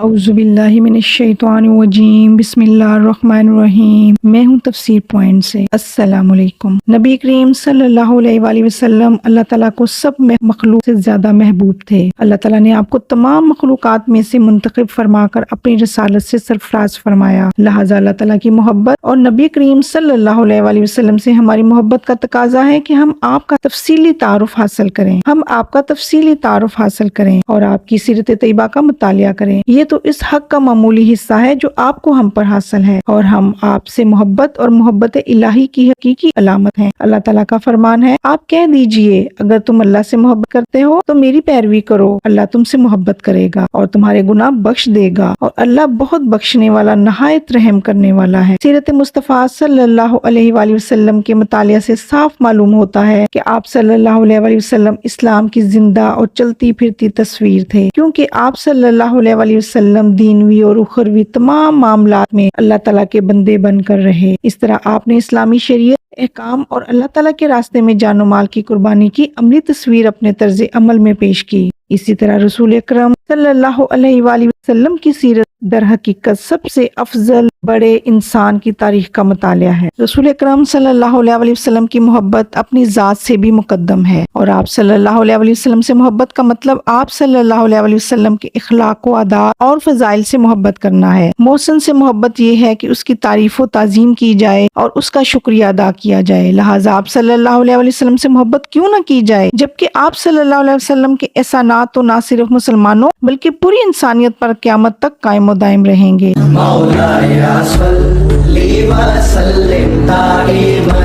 اعوذ باللہ من الشیطان الرجیم بسم اللہ الرحمن الرحیم۔ میں ہوں تفسیر پوائنٹ سے۔ السلام علیکم۔ نبی کریم صلی اللہ علیہ وآلہ وسلم اللہ تعالیٰ کو سب مخلوق سے زیادہ محبوب تھے۔ اللہ تعالیٰ نے آپ کو تمام مخلوقات میں سے منتخب فرما کر اپنی رسالت سے سرفراز فرمایا، لہٰذا اللہ تعالیٰ کی محبت اور نبی کریم صلی اللہ علیہ وآلہ وسلم سے ہماری محبت کا تقاضا ہے کہ ہم آپ کا تفصیلی تعارف حاصل کریں اور آپ کی سیرت طیبہ کا مطالعہ کریں۔ یہ تو اس حق کا معمولی حصہ ہے جو آپ کو ہم پر حاصل ہے، اور ہم آپ سے محبت اور محبت الہی کی حقیقی علامت ہیں۔ اللہ تعالیٰ کا فرمان ہے، آپ کہہ دیجئے اگر تم اللہ سے محبت کرتے ہو تو میری پیروی کرو، اللہ تم سے محبت کرے گا اور تمہارے گناہ بخش دے گا، اور اللہ بہت بخشنے والا نہایت رحم کرنے والا ہے۔ سیرت مصطفیٰ صلی اللہ علیہ وآلہ وسلم کے مطالعہ سے صاف معلوم ہوتا ہے کہ آپ صلی اللہ علیہ وآلہ وسلم اسلام کی زندہ اور چلتی پھرتی تصویر تھے، کیونکہ آپ صلی اللہ علیہ وآلہ وسلم دینوی اور اخروی تمام معاملات میں اللہ تعالیٰ کے بندے بن کر رہے۔ اس طرح آپ نے اسلامی شریعت، احکام اور اللہ تعالیٰ کے راستے میں جان و مال کی قربانی کی عملی تصویر اپنے طرز عمل میں پیش کی۔ اسی طرح رسول اکرم صلی اللہ علیہ وآلہ وسلم کی سیرت در حقیقت سب سے افضل بڑے انسان کی تاریخ کا مطالعہ ہے۔ رسول اکرم صلی اللہ علیہ وآلہ وسلم کی محبت اپنی ذات سے بھی مقدم ہے، اور آپ صلی اللہ علیہ وآلہ وسلم سے محبت کا مطلب آپ صلی اللہ علیہ وآلہ وسلم کے اخلاق و عادات اور فضائل سے محبت کرنا ہے۔ محسن سے محبت یہ ہے کہ اس کی تعریف و تعظیم کی جائے اور اس کا شکریہ ادا کیا جائے، لہٰذا آپ صلی اللہ علیہ وآلہ وسلم سے محبت کیوں نہ کی جائے، جبکہ آپ صلی اللہ علیہ وسلم کے احسانات تو نہ صرف مسلمانوں بلکہ پوری انسانیت پر قیامت تک قائم و دائم رہیں گے۔ مولاي صل وسلم دائما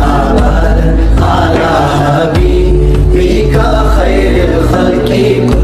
ابدا على حبيبك خير الخلق كلهم۔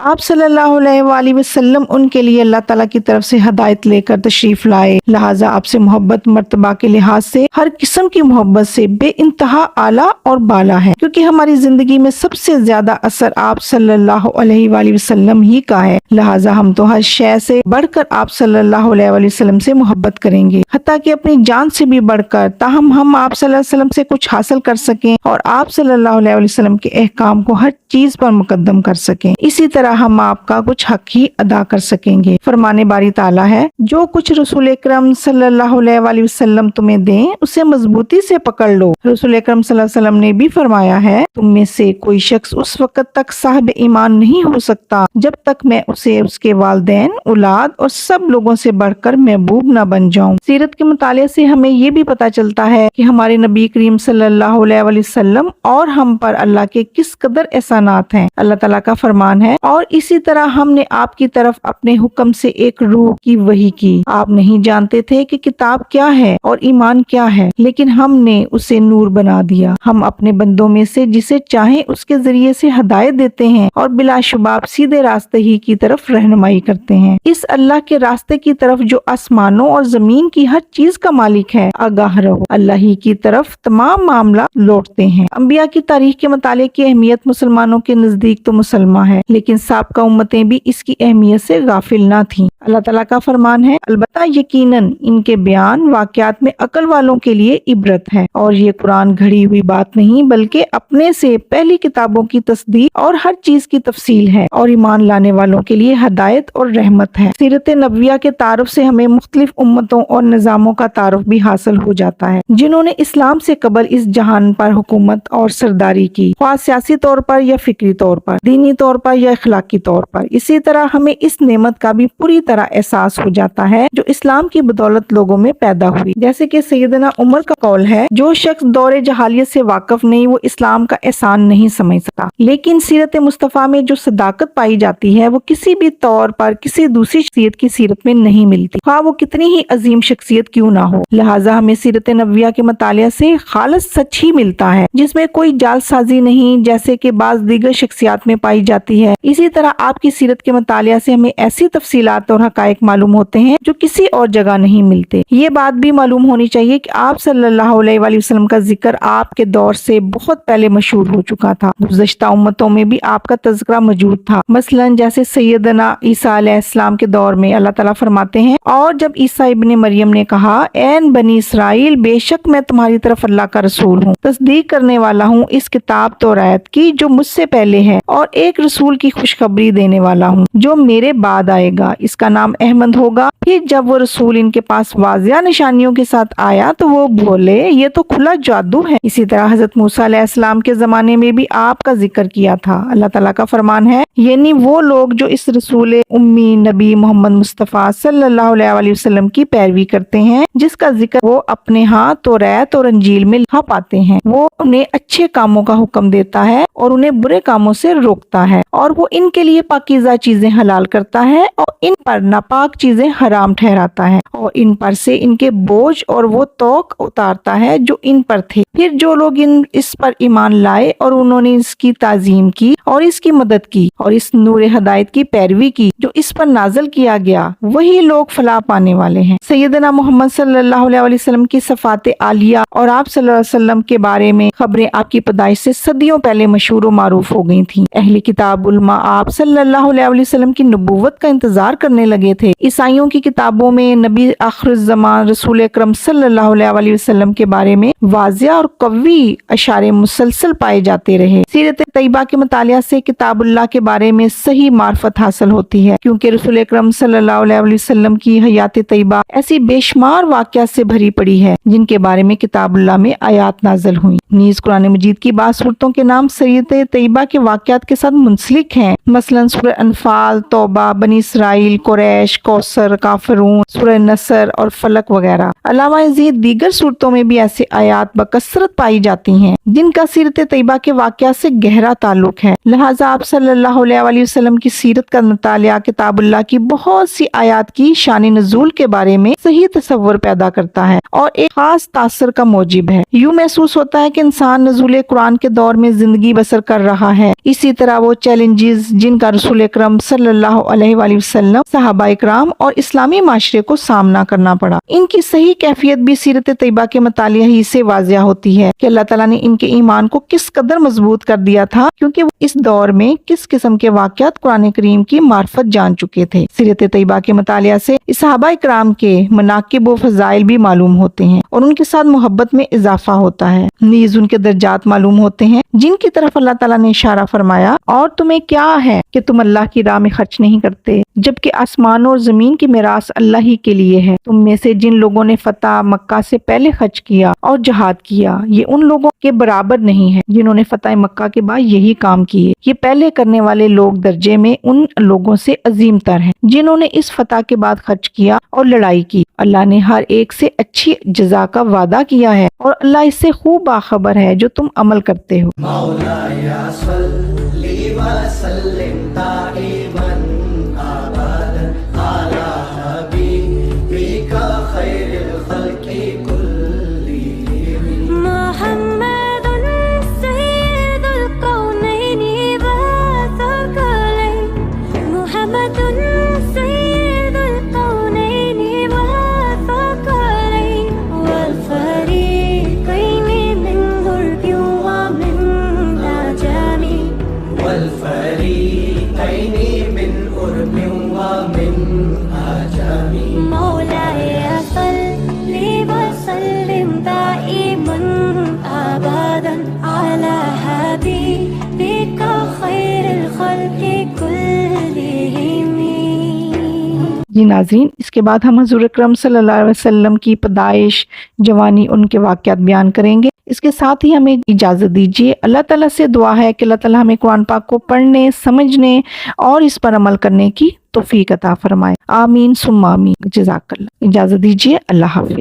آپ صلی اللہ علیہ وآلہ وسلم ان کے لیے اللہ تعالیٰ کی طرف سے ہدایت لے کر تشریف لائے، لہٰذا آپ سے محبت مرتبہ کے لحاظ سے ہر قسم کی محبت سے بے انتہا اعلیٰ اور بالا ہے، کیونکہ ہماری زندگی میں سب سے زیادہ اثر آپ صلی اللہ علیہ وآلہ وسلم ہی کا ہے، لہٰذا ہم تو ہر شے سے بڑھ کر آپ صلی اللہ علیہ وآلہ وسلم سے محبت کریں گے، حتیٰ کہ اپنی جان سے بھی بڑھ کر، تاہم ہم آپ صلی اللہ علیہ وسلم سے کچھ حاصل کر سکیں اور آپ صلی اللہ علیہ وسلم کے احکام کو ہر چیز پر مقدم کر سکیں، اسی طرح ہم آپ کا کچھ حق ہی ادا کر سکیں گے۔ فرمان باری تعالیٰ ہے، جو کچھ رسول اکرم صلی اللہ علیہ وآلہ وسلم تمہیں دیں اسے مضبوطی سے پکڑ لو۔ رسول اکرم صلی اللہ علیہ وسلم نے بھی فرمایا ہے، تم میں سے کوئی شخص اس وقت تک صاحب ایمان نہیں ہو سکتا جب تک میں اسے اس کے والدین، اولاد اور سب لوگوں سے بڑھ کر محبوب نہ بن جاؤں۔ سیرت کے مطالعے سے ہمیں یہ بھی پتہ چلتا ہے کہ ہمارے نبی کریم صلی اللہ علیہ وآلہ وسلم اور ہم پر اللہ کے کس قدر احسانات ہیں۔ اللہ تعالیٰ کا فرمان ہے، اور اسی طرح ہم نے آپ کی طرف اپنے حکم سے ایک روح کی وحی کی۔ آپ نہیں جانتے تھے کہ کتاب کیا ہے اور ایمان کیا ہے، لیکن ہم نے اسے نور بنا دیا۔ ہم اپنے بندوں میں سے جسے چاہیں اس کے ذریعے سے ہدایت دیتے ہیں، اور بلا شبہ آپ سیدھے راستے ہی کی طرف رہنمائی کرتے ہیں۔ اس اللہ کے راستے کی طرف جو آسمانوں اور زمین کی ہر چیز کا مالک ہے، آگاہ رہو، اللہ ہی کی طرف تمام معاملات لوٹتے ہیں۔ انبیاء کی تاریخ کے مطالعے کی اہمیت مسلمانوں کے نزدیک تو مسلمہ ہے، لیکن سابقہ امتیں بھی اس کی اہمیت سے غافل نہ تھیں۔ اللہ تعالیٰ کا فرمان ہے، البتہ یقیناً ان کے بیان واقعات میں عقل والوں کے لیے عبرت ہے، اور یہ قرآن گھڑی ہوئی بات نہیں بلکہ اپنے سے پہلی کتابوں کی تصدیق اور ہر چیز کی تفصیل ہے، اور ایمان لانے والوں کے لیے ہدایت اور رحمت ہے۔ سیرت نبویہ کے تعارف سے ہمیں مختلف امتوں اور نظاموں کا تعارف بھی حاصل ہو جاتا ہے جنہوں نے اسلام سے قبل اس جہان پر حکومت اور سرداری کی، خواہ سیاسی طور پر یا فکری طور پر، دینی طور پر یا اخلاقی طور پر۔ اسی طرح ہمیں اس نعمت کا بھی پوری طرح احساس ہو جاتا ہے جو اسلام کی بدولت لوگوں میں پیدا ہوئی، جیسے کہ سیدنا عمر کا قول ہے، جو شخص دور جہالیت سے واقف نہیں وہ اسلام کا احسان نہیں سمجھ سکتا، لیکن سیرت مصطفیٰ میں جو صداقت پائی جاتی ہے وہ کسی بھی طور پر کسی دوسری شخصیت کی سیرت میں نہیں ملتی، خواہ وہ کتنی ہی عظیم شخصیت کیوں نہ ہو۔ لہٰذا ہمیں سیرت نبویہ کے مطالعہ سے خالص سچ ہی ملتا ہے، جس میں کوئی جعل سازی نہیں، جیسے کہ بعض دیگر شخصیات میں پائی جاتی ہے۔ اسی طرح آپ کی سیرت کے مطالعہ سے ہمیں ایسی تفصیلات اور حقائق معلوم ہوتے ہیں جو کسی اور جگہ نہیں ملتے۔ یہ بات بھی معلوم ہونی چاہیے کہ آپ صلی اللہ علیہ وآلہ وسلم کا ذکر آپ کے دور سے بہت پہلے مشہور ہو چکا تھا، گزشتہ امتوں میں بھی آپ کا تذکرہ موجود تھا، مثلا جیسے سیدنا عیسیٰ علیہ السلام کے دور میں اللہ تعالیٰ فرماتے ہیں، اور جب عیسیٰ ابن مریم نے کہا، اے بنی اسرائیل، بے شک میں تمہاری طرف اللہ کا رسول ہوں، تصدیق کرنے والا ہوں اس کتاب توریت کی جو مجھ سے پہلے ہے، اور ایک رسول کی خوشخبری خوشخبری دینے والا ہوں جو میرے بعد آئے گا، اس کا نام احمد ہوگا۔ پھر جب وہ رسول ان کے پاس واضح نشانیوں کے ساتھ آیا تو وہ بولے یہ تو کھلا جادو ہے۔ اسی طرح حضرت موسیٰ علیہ السلام کے زمانے میں بھی آپ کا ذکر کیا تھا۔ اللہ تعالیٰ کا فرمان ہے، یعنی وہ لوگ جو اس رسول امی نبی محمد مصطفیٰ صلی اللہ علیہ وسلم کی پیروی کرتے ہیں، جس کا ذکر وہ اپنے ہاں توریت اور انجیل میں لکھا پاتے ہیں، وہ انہیں اچھے کاموں کا حکم دیتا ہے اور انہیں برے کاموں سے روکتا ہے، اور وہ ان کے لیے پاکیزہ چیزیں حلال کرتا ہے اور ان پر ناپاک چیزیں حرام ٹھہراتا ہے، اور ان پر سے ان کے بوجھ اور وہ توق اتارتا ہے جو ان پر تھے۔ پھر جو لوگ اس پر ایمان لائے اور انہوں نے اس کی تعظیم کی اور اس کی مدد کی اور اس نور ہدایت کی پیروی کی جو اس پر نازل کیا گیا، وہی لوگ فلاح پانے والے ہیں۔ سیدنا محمد صلی اللہ علیہ وسلم کی صفات عالیہ اور آپ صلی اللہ علیہ وسلم کے بارے میں خبریں آپ کی پیدائش سے صدیوں پہلے مشہور و معروف ہو گئی تھیں۔ اہل کتاب علماء آپ صلی اللہ علیہ وسلم کی نبوت کا انتظار کرنے لگے تھے۔ عیسائیوں کی کتابوں میں نبی آخر الزمان رسول اکرم صلی اللہ علیہ وسلم کے بارے میں واضح اور قوی اشارے مسلسل پائے جاتے رہے۔ سیرت طیبہ کے مطالعہ سے کتاب اللہ کے بارے میں صحیح معرفت حاصل ہوتی ہے، کیونکہ رسول اکرم صلی اللہ علیہ وسلم کی حیات طیبہ ایسی بے شمار واقعات سے بھری پڑی ہے جن کے بارے میں کتاب اللہ میں آیات نازل ہوئی۔ نیز قرآن مجید کی بعض صورتوں کے نام سیرت طیبہ کے واقعات کے ساتھ منسلک ہیں، مثلا سورہ انفال، توبہ، بنی اسرائیل، قریش، کوثر، کافرون، سورہ نصر اور فلق وغیرہ۔ علاوہ ازیں دیگر صورتوں میں بھی ایسے آیات بکثرت پائی جاتی ہیں جن کا سیرت طیبہ کے واقعات سے گہرا تعلق ہے، لہٰذا آپ صلی اللہ علیہ وسلم کی سیرت کا مطالعہ کتاب اللہ کی بہت سی آیات کی شان نزول کے بارے میں صحیح تصور پیدا کرتا ہے اور ایک خاص تاثر کا موجب ہے۔ یوں محسوس ہوتا ہے کہ انسان نزول قرآن کے دور میں زندگی بسر کر رہا ہے۔ اسی طرح وہ چیلنجز جن کا رسول اکرم صلی اللہ علیہ وسلم، صحابہ اکرام اور اسلامی معاشرے کو سامنا کرنا پڑا، ان کی صحیح کیفیت بھی سیرت طیبہ کے مطالعہ ہی سے واضح ہوتی ہے کہ اللہ تعالیٰ نے ان کے ایمان کو کس قدر مضبوط کر دیا تھا، کیونکہ وہ اس دور میں کس قسم کے واقعات قرآن کریم کی معرفت جان چکے تھے۔ سیرت طیبہ کے مطالعہ سے صحابہ اکرام کے مناقب و فضائل بھی معلوم ہوتے ہیں اور ان کے ساتھ محبت میں اضافہ ہوتا ہے، نیز ان کے درجات معلوم ہوتے ہیں جن کی طرف اللہ تعالیٰ نے اشارہ فرمایا، اور تمہیں کیا ہے کہ تم اللہ کی راہ میں خرچ نہیں کرتے، جبکہ آسمانوں اور زمین کی میراث اللہ ہی کے لیے ہے۔ تم میں سے جن لوگوں نے فتح مکہ سے پہلے خرچ کیا اور جہاد کیا، یہ ان لوگوں کے برابر نہیں ہے جنہوں نے فتح مکہ کے بعد یہی کام کیے۔ یہ پہلے کرنے والے لوگ درجے میں ان لوگوں سے عظیم تر ہیں جنہوں نے اس فتح کے بعد خرچ کیا اور لڑائی کی۔ اللہ نے ہر ایک سے اچھی جزا کا وعدہ کیا ہے اور اللہ اس سے خوب باخبر ہے جو تم عمل کرتے ہو۔ مولاي صل وسلم دائما ابدا على حبيبك خير الخلق كلهم محمد سيد الكونين والثقلين، محمد سيد الكونين والثقلين والفريقين من غرب ومن عجم، والفريقين من أرب ومن عجم مولاي صل وسلم دائما ابدا على حبيبك خير الخلق كلهم۔ جی ناظرین، اس کے بعد ہم حضور اکرم صلی اللہ علیہ وسلم کی پیدائش، جوانی، ان کے واقعات بیان کریں گے۔ اس کے ساتھ ہی ہمیں اجازت دیجیے۔ اللہ تعالیٰ سے دعا ہے کہ اللہ تعالیٰ ہمیں قرآن پاک کو پڑھنے، سمجھنے اور اس پر عمل کرنے کی توفیق عطا فرمائے۔ آمین ثم آمین۔ جزاک اللہ۔ اجازت دیجیے۔ اللہ حافظ۔